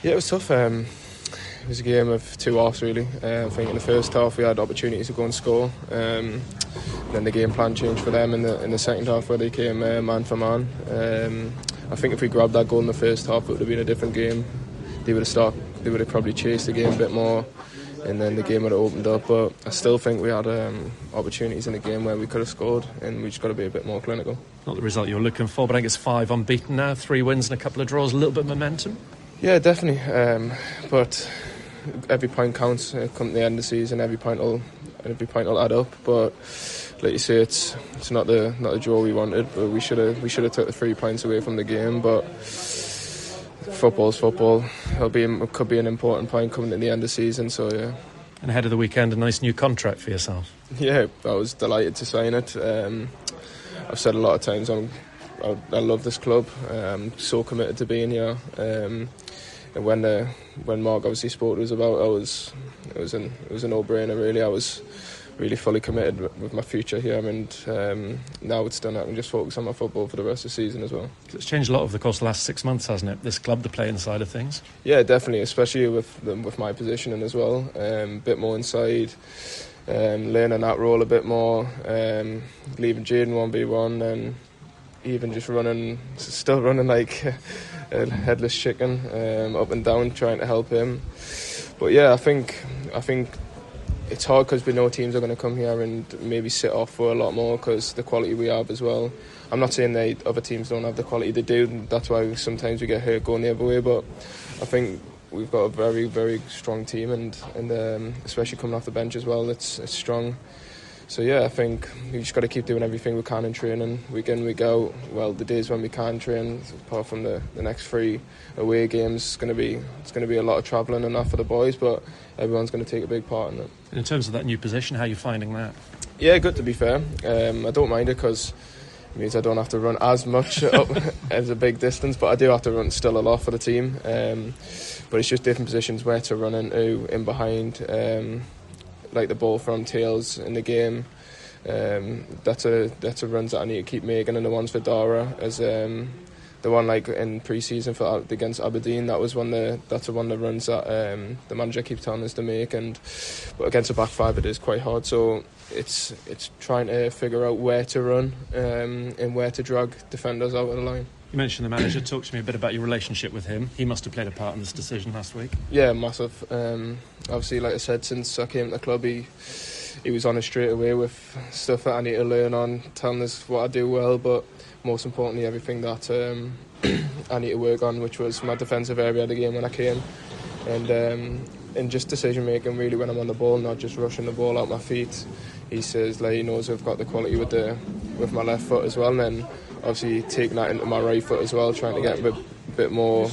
Yeah, it was tough. It was a game of two halves really. I think in the first half we had opportunities to go and score. Then the game plan changed for them in the second half where they came man for man. I think if we grabbed that goal in the first half, it would have been a different game. They would have probably chased the game a bit more, and then the game would have opened up. But I still think we had opportunities in the game where we could have scored, and we just got to be a bit more clinical. Not the result you were looking for, but I think it's 5 unbeaten now, 3 wins and a couple of draws, a little bit of momentum. Yeah, definitely. But every point counts. Come to the end of the season, every point will add up. But like you say, it's not the draw we wanted. But we should have took the 3 points away from the game. But football's football. It could be an important point coming to the end of the season. So yeah. And ahead of the weekend, a nice new contract for yourself. Yeah, I was delighted to sign it. I've said a lot of times I love this club. I'm so committed to being here. And when Mark obviously spoke to us about it, it was a no-brainer really. I was really fully committed with my future here, and now it's done. I can just focus on my football for the rest of the season as well. It's changed a lot over the course of the last 6 months, hasn't it? This club, the playing side of things. Yeah, definitely, especially with my positioning as well. A bit more inside, learning that role a bit more, leaving Jaden 1v1, and even just still running like a headless chicken up and down trying to help him. But yeah, I think it's hard because we know teams are going to come here and maybe sit off for a lot more because the quality we have as well. I'm not saying other teams don't have the quality they do. That's why sometimes we get hurt going the other way. But I think we've got a very, very strong team, and especially coming off the bench as well, it's strong. So yeah, I think we just got to keep doing everything we can in training, week in, week out. Well, the days when we can't train, apart from the next 3 away games, it's going to be a lot of travelling and that for the boys, but everyone's going to take a big part in it. In terms of that new position, how are you finding that? Yeah, good to be fair. I don't mind it because it means I don't have to run as much up as a big distance, but I do have to run still a lot for the team. But it's just different positions where to run into, in behind. Like the ball from tails in the game, that's a runs that I need to keep making, and the ones for Dara as the one like in pre-season against Aberdeen, that's one of the runs that the manager keeps telling us to make, but against a back five it is quite hard. So it's trying to figure out where to run and where to drag defenders out of the line. You mentioned the manager. Talk to me a bit about your relationship with him. He must have played a part in this decision last week. Yeah, massive. Obviously, like I said, since I came to the club, he was on it straight away with stuff that I need to learn on, telling us what I do well, but most importantly, everything that I need to work on, which was my defensive area of the game when I came, and just decision making really when I'm on the ball, not just rushing the ball out my feet. He says he knows I've got the quality with my left foot as well, and then obviously taking that into my right foot as well, trying to get a bit more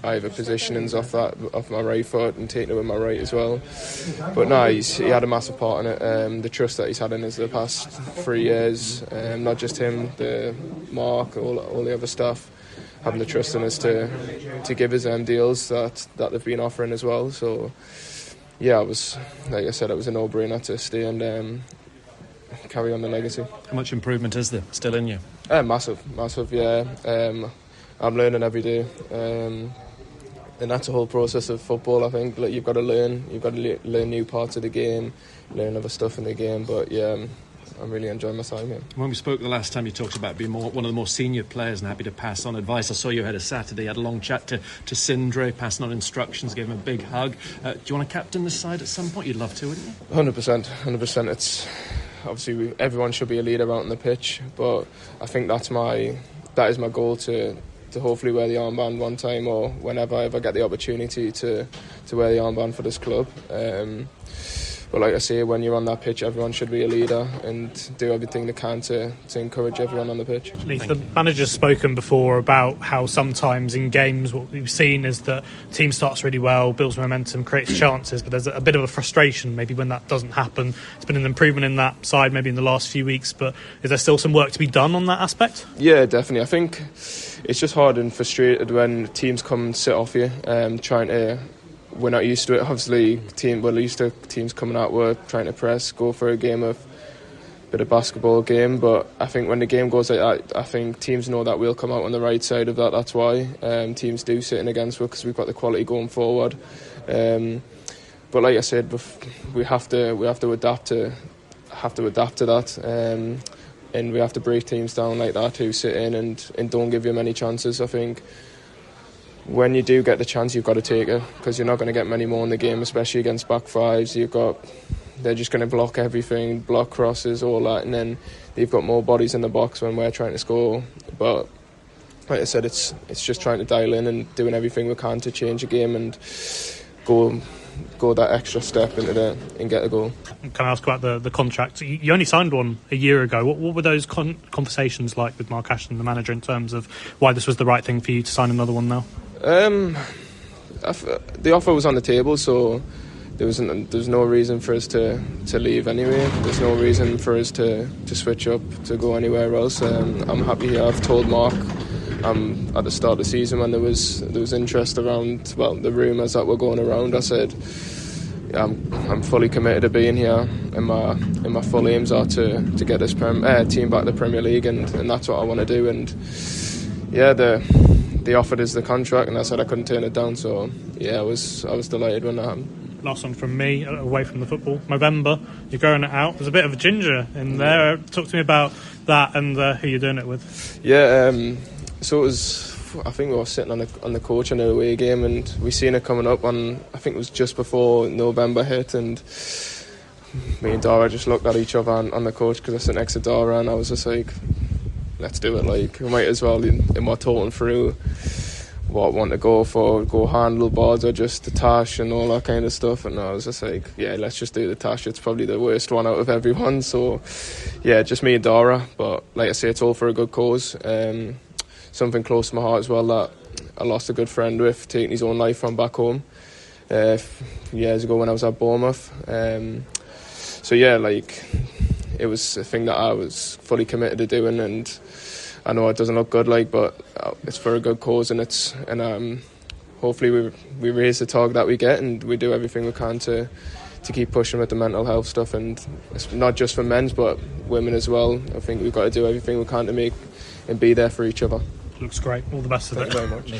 either positionings off my right foot and taking it with my right as well. But no, he had a massive part in it. The trust that he's had in us the past 3 years, not just him, the Mark, all the other staff, having the trust in us to give us deals that they've been offering as well. So yeah, it was, like I said, it was a no-brainer to stay and carry on the legacy. How much improvement is there still in you? Massive, yeah. I'm learning every day, and that's the whole process of football. I think you've got to learn new parts of the game, learn other stuff in the game. But yeah, I'm really enjoying my time here. When we spoke the last time, you talked about being one of the more senior players and happy to pass on advice. I saw you had a Saturday, had a long chat to Sindre, passing on instructions, gave him a big hug. Do you want to captain this side at some point? You'd love to, wouldn't you? 100%. It's obviously everyone should be a leader out on the pitch, but I think that is my goal to hopefully wear the armband one time, or whenever I ever get the opportunity to wear the armband for this club. But like I say, when you're on that pitch, everyone should be a leader and do everything they can to encourage everyone on the pitch. Leif, the manager's spoken before about how sometimes in games what we've seen is that the team starts really well, builds momentum, creates chances, but there's a bit of a frustration maybe when that doesn't happen. It's been an improvement in that side maybe in the last few weeks, but is there still some work to be done on that aspect? Yeah, definitely. I think it's just hard and frustrated when teams come and sit off you, trying to... We're not used to it. Obviously, we're used to teams coming out, we're trying to press, go for a game of bit of basketball game. But I think when the game goes like that, I think teams know that we'll come out on the right side of that. That's why teams do sit in against us, because we've got the quality going forward. But like I said, we have to adapt to that. And we have to break teams down like that who sit in and don't give you many chances. I think when you do get the chance, you've got to take it, because you're not going to get many more in the game, especially against back fives. They're just going to block everything, block crosses, all that, and then they've got more bodies in the box when we're trying to score. But like I said, it's just trying to dial in and doing everything we can to change the game and go that extra step and get a goal. Can I ask about the contract? You only signed one a year ago. What were those conversations like with Mark Ashton, the manager, in terms of why this was the right thing for you to sign another one now? The offer was on the table, so there was no reason for us to leave anyway. There's no reason for us to switch up, to go anywhere else. I'm happy here. I've told Mark at the start of the season, when there was interest around, the rumours that were going around, I said I'm fully committed to being here, and my full aims are to get this team back to the Premier League, and that's what I want to do. And yeah, they offered us the contract, and I said I couldn't turn it down. So yeah, I was delighted when that happened. Last one from me, away from the football. Movember, you're going it out. There's a bit of a ginger in there. Talk to me about that and who you're doing it with. Yeah, so it was. I think we were sitting on the coach in an away game, and we seen it coming up on. I think it was just before November hit, and me and Dara just looked at each other on the coach, because I sit next to Dara, and I was just like, let's do it. Like, we might as well, in my talking through what I want to go for, go handlebars or just the tash and all that kind of stuff. And I was just like, yeah, let's just do the tash. It's probably the worst one out of everyone. So yeah, just me and Dara. But like I say, it's all for a good cause. Something close to my heart as well, that I lost a good friend with, taking his own life from back home years ago when I was at Bournemouth. So yeah, like, it was a thing that I was fully committed to doing, and I know it doesn't look good, like, but it's for a good cause, and hopefully we raise the target that we get, and we do everything we can to keep pushing with the mental health stuff, and it's not just for men's but women as well. I think we've got to do everything we can to make and be there for each other. Looks great. All the best of it. Thank you very much.